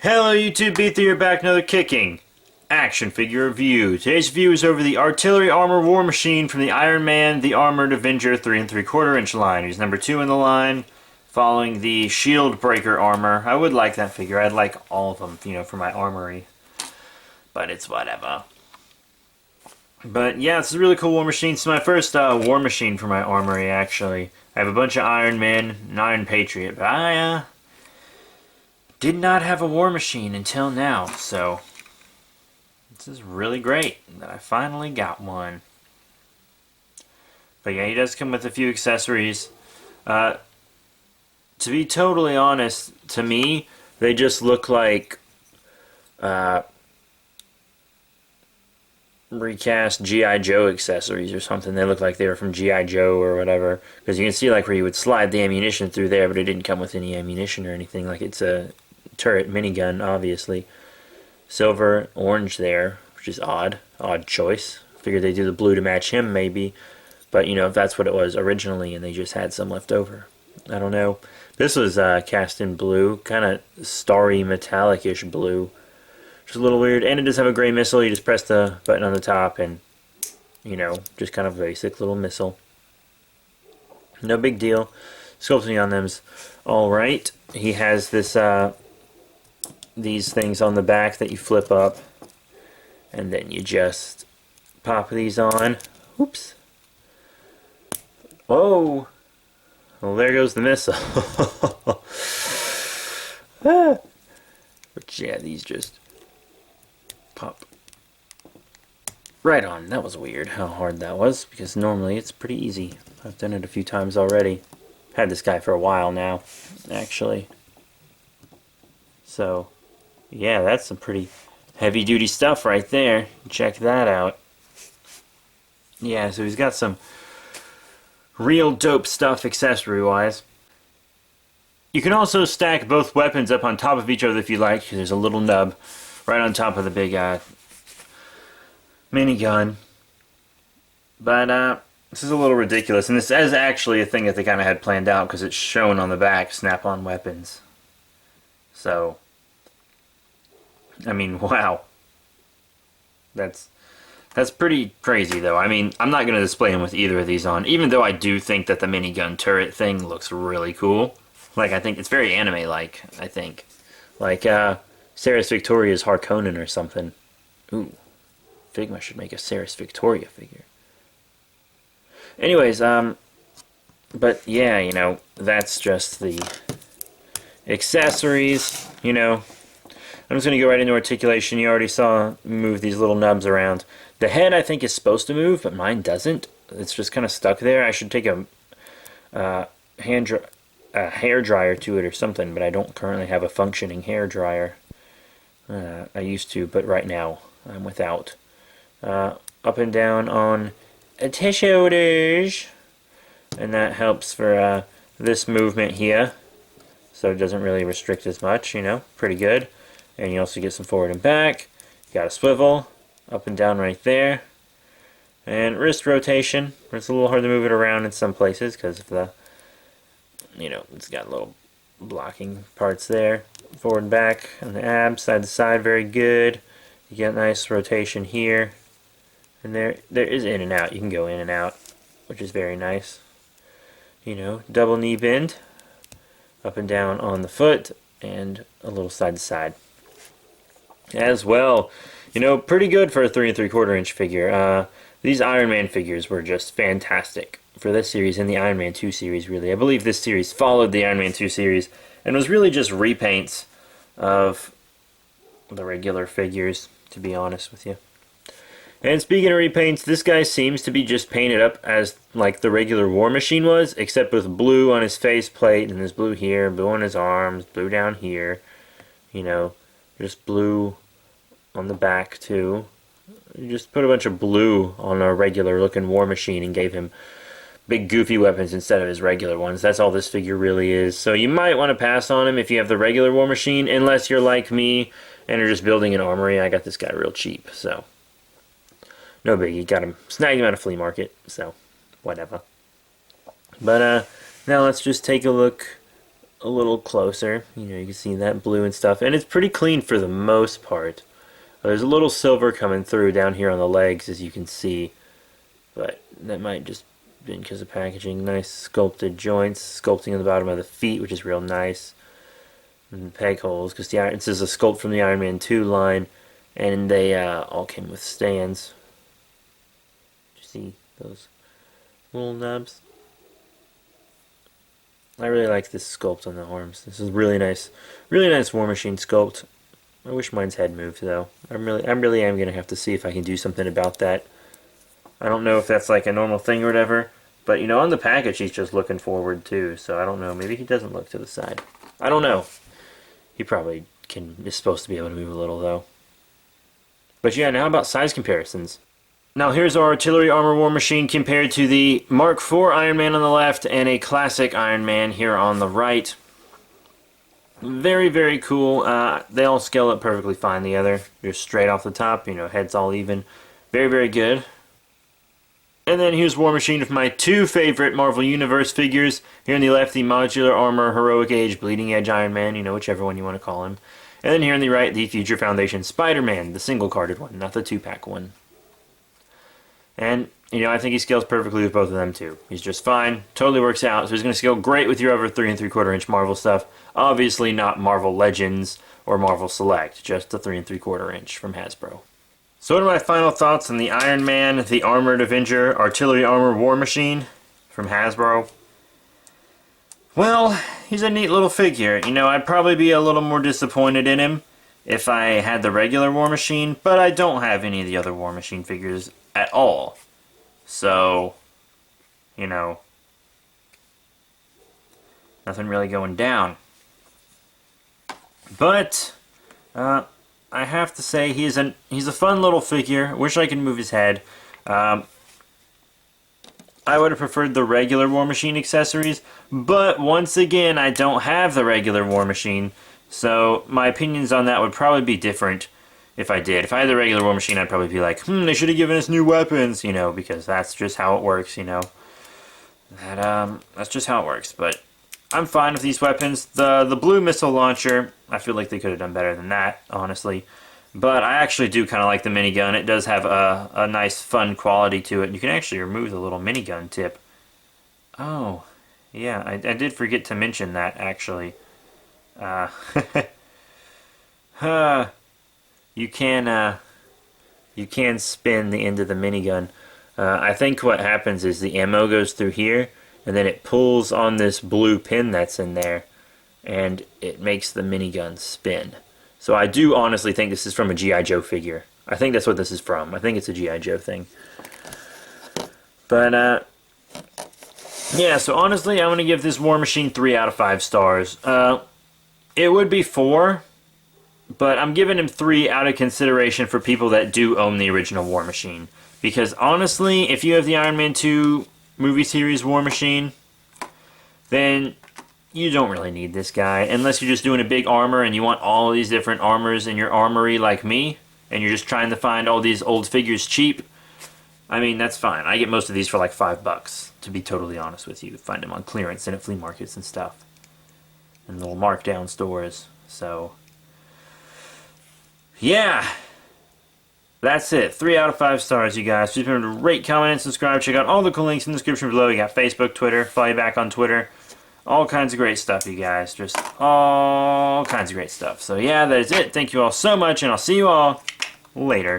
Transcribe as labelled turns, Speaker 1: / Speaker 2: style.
Speaker 1: Hello YouTube, Beat here back, another kicking action figure review. Today's review is over the Artillery Armor War Machine from the Iron Man, the Armored Avenger 3 3/4 inch line. He's number 2 in the line, following the Shield Breaker armor. I would like that figure. I'd like all of them, for my armory. But it's whatever. But yeah, it's a really cool war machine. It's my first war machine for my armory, actually. I have a bunch of Iron Man and Iron Patriot, but I did not have a war machine until now, so this is really great that I finally got one. But yeah, he does come with a few accessories. To be totally honest, to me, they just look like recast G.I. Joe accessories or something. They look like they were from G.I. Joe or whatever, because you can see like where you would slide the ammunition through there, but it didn't come with any ammunition or anything. Like it's a turret minigun, obviously. Silver, orange there, which is odd choice. Figured they'd do the blue to match him maybe, but if that's what it was originally and they just had some left over, I don't know. This was cast in blue, kind of starry metallic-ish blue, which is a little weird. And it does have a gray missile. You just press the button on the top and just kind of basic little missile. No big deal. Sculpting on them's alright. He has this these things on the back that you flip up, and then you just pop these on. Oops. Whoa! Well, there goes the missile. But yeah, these just pop right on. That was weird how hard that was, because normally it's pretty easy. I've done it a few times already. Had this guy for a while now, actually. So yeah, that's some pretty heavy-duty stuff right there. Check that out. Yeah, so he's got some real dope stuff accessory-wise. You can also stack both weapons up on top of each other if you like, because there's a little nub right on top of the big minigun. But this is a little ridiculous, and this is actually a thing that they kind of had planned out, because it's shown on the back, snap-on weapons. So I mean, wow. That's pretty crazy, though. I mean, I'm not going to display him with either of these on, even though I do think that the minigun turret thing looks really cool. Like, I think it's very anime-like, I think. Like, Ceres Victoria's Harkonnen or something. Ooh. Figma should make a Ceres Victoria figure. Anyways, but yeah, that's just the accessories, I'm just going to go right into articulation. You already saw me move these little nubs around. The head, I think, is supposed to move, but mine doesn't. It's just kind of stuck there. I should take a hair dryer to it or something, but I don't currently have a functioning hair dryer. I used to, but right now I'm without. Up and down on the shoulders, and that helps for this movement here, so it doesn't really restrict as much, pretty good. And you also get some forward and back. You got a swivel, up and down right there. And wrist rotation. It's a little hard to move it around in some places because of the, it's got little blocking parts there. Forward and back on the abs, side to side, very good. You get nice rotation here. And there is in and out. You can go in and out, which is very nice. Double knee bend. Up and down on the foot, and a little side to side as well. Pretty good for a 3 3/4 inch figure. These Iron Man figures were just fantastic for this series and the Iron Man 2 series, really. I believe this series followed the Iron Man 2 series and was really just repaints of the regular figures, to be honest with you. And speaking of repaints, this guy seems to be just painted up as like the regular War Machine was, except with blue on his face plate, and there's blue here, blue on his arms, blue down here, just blue on the back too. You just put a bunch of blue on a regular looking War Machine and gave him big goofy weapons instead of his regular ones. That's all this figure really is. So you might want to pass on him if you have the regular War Machine, unless you're like me and are just building an armory. I got this guy real cheap, so no biggie. Got him, snagged him at a flea market, so whatever. But now let's just take a look a little closer. You know, you can see that blue and stuff, and it's pretty clean for the most part. There's a little silver coming through down here on the legs, as you can see, but that might just be because of packaging. Nice sculpted joints, sculpting on the bottom of the feet, which is real nice. And peg holes, because this is a sculpt from the Iron Man 2 line, and they all came with stands. You see those little nubs? I really like this sculpt on the arms. This is really nice War Machine sculpt. I wish mine's head moved though. I really am gonna have to see if I can do something about that. I don't know if that's like a normal thing or whatever, but you know, on the package he's just looking forward too, so I don't know. Maybe he doesn't look to the side. I don't know. He probably is supposed to be able to move a little though. But yeah, now about size comparisons. Now here's our Artillery Armor War Machine compared to the Mark IV Iron Man on the left and a classic Iron Man here on the right. Very, very cool. They all scale up perfectly fine together. Just straight off the top, you know, heads all even. Very, very good. And then here's War Machine with my two favorite Marvel Universe figures. Here on the left, the Modular Armor Heroic Age Bleeding Edge Iron Man, you know, whichever one you want to call him. And then here on the right, the Future Foundation Spider-Man, the single-carded one, not the two-pack one. And, you know, I think he scales perfectly with both of them, too. He's just fine. Totally works out. So he's going to scale great with your over 3 3/4 inch Marvel stuff. Obviously not Marvel Legends or Marvel Select, just the 3 3/4 inch from Hasbro. So what are my final thoughts on the Iron Man, the Armored Avenger, Artillery Armor War Machine from Hasbro? Well, he's a neat little figure. You know, I'd probably be a little more disappointed in him if I had the regular War Machine, but I don't have any of the other War Machine figures at all. So, you know, nothing really going down. But I have to say he's a fun little figure. Wish I could move his head. I would have preferred the regular War Machine accessories, but once again, I don't have the regular War Machine, so my opinions on that would probably be different if I did. If I had the regular War Machine, I'd probably be like, they should have given us new weapons, you know, because that's just how it works, you know. That's just how it works, but I'm fine with these weapons. The blue missile launcher, I feel like they could have done better than that, honestly. But I actually do kind of like the minigun. It does have a nice, fun quality to it. You can actually remove the little minigun tip. Oh, yeah, I did forget to mention that, actually. You can spin the end of the minigun. I think what happens is the ammo goes through here, and then it pulls on this blue pin that's in there, and it makes the minigun spin. So I do honestly think this is from a G.I. Joe figure. I think that's what this is from. I think it's a G.I. Joe thing. But, yeah, so honestly, I'm going to give this War Machine 3 out of 5 stars. It would be 4, but I'm giving him 3 out of consideration for people that do own the original War Machine. Because honestly, if you have the Iron Man 2 movie series War Machine, then you don't really need this guy. Unless you're just doing a big armor and you want all these different armors in your armory like me, and you're just trying to find all these old figures cheap. I mean, that's fine. I get most of these for like $5, to be totally honest with you. Find them on clearance and at flea markets and stuff. And little markdown stores. So, yeah. That's it. 3 out of 5 stars, you guys. Please remember to rate, comment, and subscribe. Check out all the cool links in the description below. You got Facebook, Twitter, follow you back on Twitter. All kinds of great stuff, you guys. Just all kinds of great stuff. So yeah, that is it. Thank you all so much, and I'll see you all later.